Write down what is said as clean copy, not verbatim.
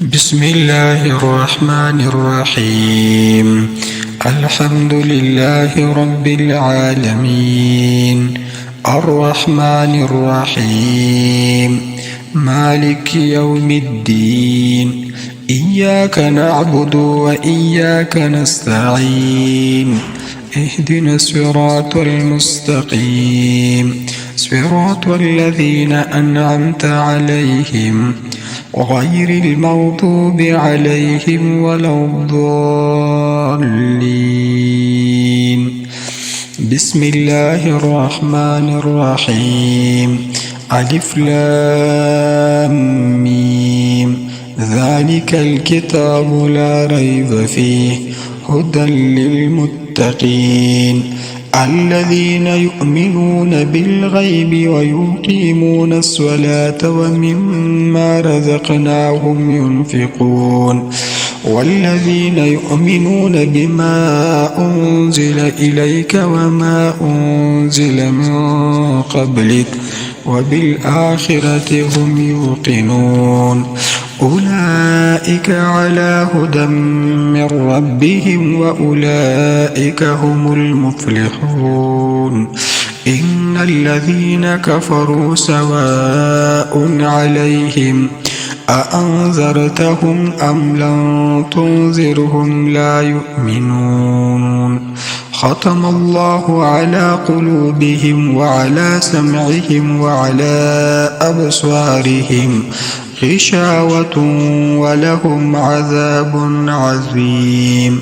بسم الله الرحمن الرحيم. الحمد لله رب العالمين، الرحمن الرحيم، مالك يوم الدين. إياك نعبد وإياك نستعين. اهدنا الصراط المستقيم، صراط الذين أنعمت عليهم غير المغضوب عليهم ولا الضالين. بسم الله الرحمن الرحيم. ألف لام ميم. ذلك الكتاب لا ريب فيه هدى للمتقين الذين يؤمنون بالغيب ويقيمون الصلاة ومما رزقناهم ينفقون والذين يؤمنون بما أنزل إليك وما أنزل من قبلك وبالآخرة هم يوقنون أولئك على هدى من ربهم وأولئك هم المفلحون. إن الذين كفروا سواء عليهم أأنذرتهم أم لم تنذرهم لا يؤمنون. ختم الله على قلوبهم وعلى سمعهم وعلى أبصارهم غشاوة ولهم عذاب عظيم.